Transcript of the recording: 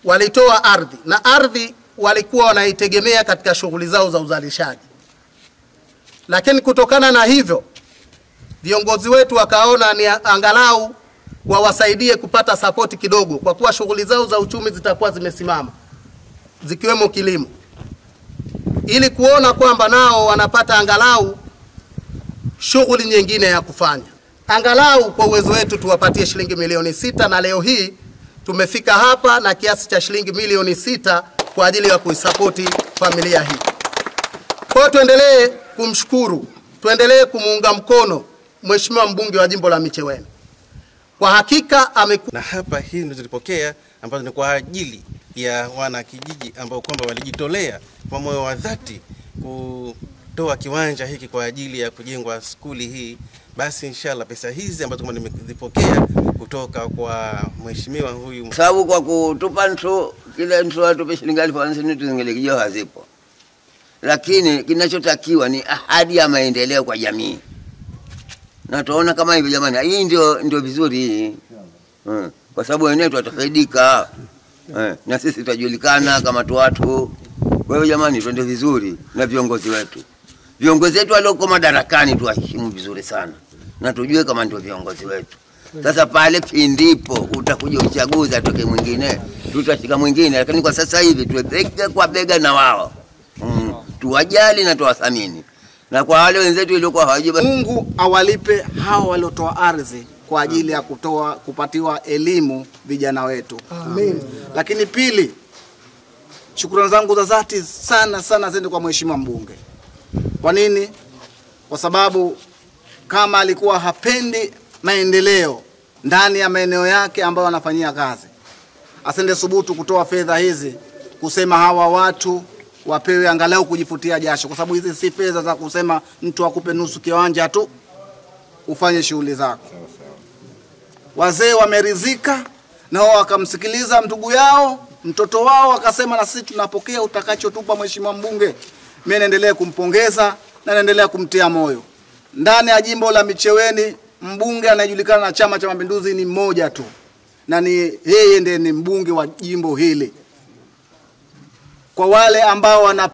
walitoa ardhi, na ardhi walikuwa wanaitegemea katika shughuli zao za uzalishaji. Lakini kutokana na hivyo, viongozi wetu wakaona ni angalau wawasaidie kupata sapoti kidogo, kwa kuwa shughuli zao za uchumi zitakuwa zimesimama, zikiwemo kilimo, ili kuona kwamba nao wanapata angalau shughuli nyingine ya kufanya. Angalau kwa uwezo wetu tuwapatie shilingi milioni 6, na leo hii tumefika hapa na kiasi cha shilingi milioni 6 kwa ajili ya kuisapoti familia hii. Kwa tuendelee kumshukuru, tuendelee kumuunga mkono Mheshimiwa mbunge wa jimbo la Micheweni. Kwa hakika na hapa hii ndio tulipokea ambazo ni kwa ajili ya wana kijiji ambao kwamba walijitolea kwa moyo wa dhati kutoa kiwanja hiki kwa ajili ya kujengwa skuli hii. Basi inshallah pesa hizi ambazo kama nimezipokea kutoka kwa mheshimiwa huyu, sababu kwa kutupa nto kile nto atupe shilingi 1050 tuzingelikijio hazipo, lakini kinachotakiwa ni ahadi ya maendeleo kwa jamii. Na tunaona kama hivi jamani, hii ndio vizuri kwa sababu wenyewe tutafaidika, na sisi tutajulikana kama watu. Kwa hiyo jamani, twende vizuri na viongozi wetu. Viongozi wetu walioko madarakani tuwaheshimu vizuri sana, na tujue kama ndio viongozi wetu. Sasa pale pindipo utakuja uchaguzi atoke mwingine, tutashika mwingine, lakini kwa sasa hivi tuwe bega kwa bega na wao. Tuwajali na tuwathamini. Na kwa wale wenzetu waliokuwa hawajui, Mungu awalipe hao waliotoa ardhi kwa ajili ya kupatiwa elimu vijana wetu. Amen. Lakini pili, shukrani zangu za dhati sana zende kwa mheshimiwa mbunge. Kwa nini? Kwa sababu kama alikuwa hapendi maendeleo ndani ya maeneo yake ambayo anafanyia kazi, asende subutu kutoa fedha hizi kusema hawa watu wapewe angalau kujifutia jasho, kwa sababu hizi si fedha za kusema mtu akupe nusu kiwanja tu ufanye shughuli zako. Wazee wameridhika na wao wakamsikiliza ndugu yao, mtoto wao, akasema na sisi tunapokea utakachotupa mheshimiwa mbunge. Mimi naendelea kumpongeza na naendelea kumtia moyo. Ndani ya jimbo la Micheweni mbunge anayejulikana na Chama cha Mapinduzi ni mmoja tu, na ni yeye ndiye ni mbunge wa jimbo hili. Kwa wale ambao wana